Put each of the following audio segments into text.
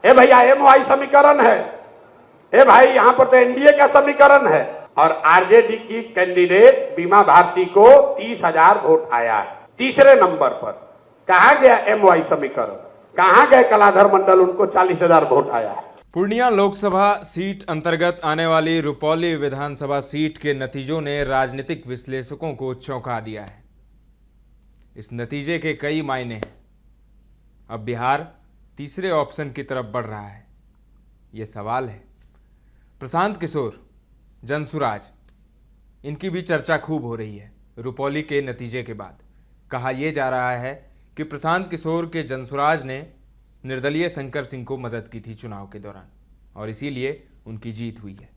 ए भैया एमओआई समीकरण है, ए भाई यहां पर तो एनडीए का समीकरण है। और आरजेडी की कैंडिडेट बीमा भारती को 30,000 वोट आया है तीसरे नंबर पर। कहां गया एमओआई समीकरण, कहां गए कलाधर मंडल, उनको 40,000 वोट आया है। पूर्णिया लोकसभा सीट अंतर्गत आने वाली रुपौली विधानसभा सीट के नतीजों ने राजनीतिक विश्लेषकों को चौंका दिया है। इस नतीजे के कई मायने हैं। अब बिहार तीसरे ऑप्शन की तरफ बढ़ रहा है। ये सवाल है, प्रशांत किशोर, जनसुराज, इनकी भी चर्चा खूब हो रही है रुपौली के नतीजे के बाद। कहा यह जा रहा है कि प्रशांत किशोर के जनसुराज ने निर्दलीय शंकर सिंह को मदद की थी चुनाव के दौरान और इसीलिए उनकी जीत हुई है।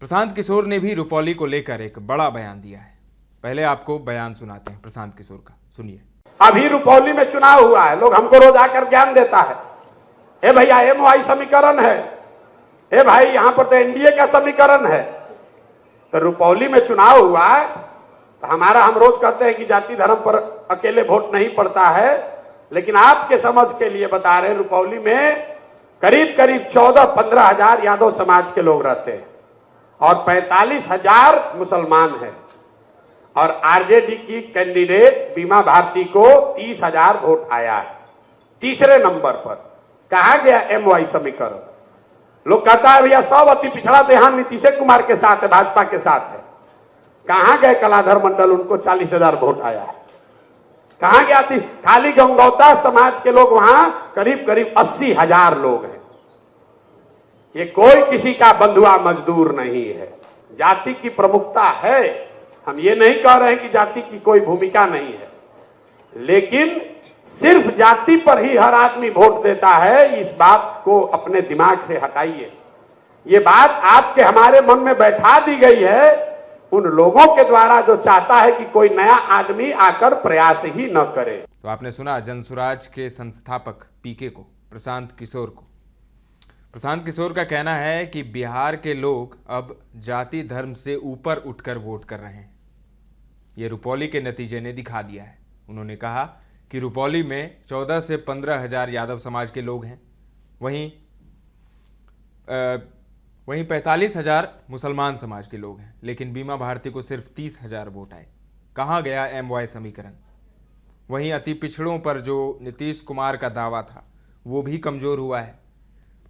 प्रशांत किशोर ने भी रुपौली को लेकर एक बड़ा बयान दिया है। पहले आपको बयान सुनाते हैं प्रशांत किशोर का, सुनिए। अभी रुपौली में चुनाव हुआ है, लोग हमको रोज आकर ज्ञान देता है, ए भैया एमओआई समीकरण है, ए भाई यहां पर तो एनडीए का समीकरण है। तो रुपौली में चुनाव हुआ है तो हम रोज कहते हैं कि जाति धर्म पर अकेले वोट नहीं पड़ता है, लेकिन आपके समझ के लिए बता रहे हैं, रुपौली में करीब करीब 14-15 हजार यादव समाज के लोग रहते हैं और 45,000 मुसलमान हैं। और आरजेडी की कैंडिडेट बीमा भारती को 30,000 वोट आया है तीसरे नंबर पर। कहा गया एमओआई समीकरण। लोग कहता है भैया सब अति पिछड़ा तो यहां नीतीश कुमार के साथ है, भाजपा के साथ है। कहां गए कलाधर मंडल, उनको 40,000 वोट आया है। कहां गया थी, खाली गंगौता समाज के लोग वहां करीब करीब 80,000 लोग हैं। ये कोई किसी का बंधुआ मजदूर नहीं है। जाति की प्रमुखता है, हम ये नहीं कह रहे हैं कि जाति की कोई भूमिका नहीं है, लेकिन सिर्फ जाति पर ही हर आदमी वोट देता है, इस बात को अपने दिमाग से हटाइए। ये बात आपके हमारे मन में बैठा दी गई है उन लोगों के द्वारा जो चाहता है कि कोई नया आदमी आकर प्रयास ही न करे। तो आपने सुना जनसुराज के संस्थापक पीके को, प्रशांत किशोर को। प्रशांत किशोर का कहना है कि बिहार के लोग अब जाति धर्म से ऊपर उठकर वोट कर रहे हैं। ये रुपौली के नतीजे ने दिखा दिया है। उन्होंने कहा कि रुपौली में 14 से 15 हजार यादव समाज के लोग हैं, वहीं 45,000 मुसलमान समाज के लोग हैं, लेकिन बीमा भारती को सिर्फ 30,000 वोट आए। कहाँ गया एमवाई समीकरण। वहीं अति पिछड़ों पर जो नीतीश कुमार का दावा था वो भी कमजोर हुआ है।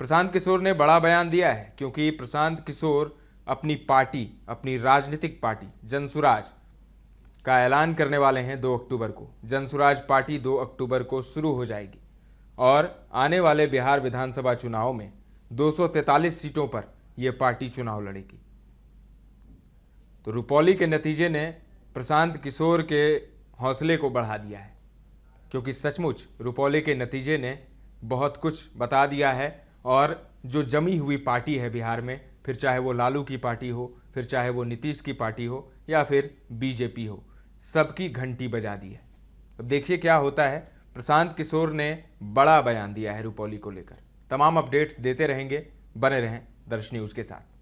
प्रशांत किशोर ने बड़ा बयान दिया है क्योंकि प्रशांत किशोर अपनी पार्टी, अपनी राजनीतिक पार्टी जनसुराज का ऐलान करने वाले हैं 2 अक्टूबर को। जनसुराज पार्टी 2 अक्टूबर को शुरू हो जाएगी और आने वाले बिहार विधानसभा चुनाव में 243 सीटों पर यह पार्टी चुनाव लड़ेगी। तो रुपौली के नतीजे ने प्रशांत किशोर के हौसले को बढ़ा दिया है, क्योंकि सचमुच रुपौली के नतीजे ने बहुत कुछ बता दिया है। और जो जमी हुई पार्टी है बिहार में, फिर चाहे वो लालू की पार्टी हो, फिर चाहे वो नीतीश की पार्टी हो या फिर बीजेपी हो, सबकी घंटी बजा दी है। अब देखिए क्या होता है। प्रशांत किशोर ने बड़ा बयान दिया है रुपौली को लेकर। तमाम अपडेट्स देते रहेंगे, बने रहें दर्श न्यूज़ के साथ।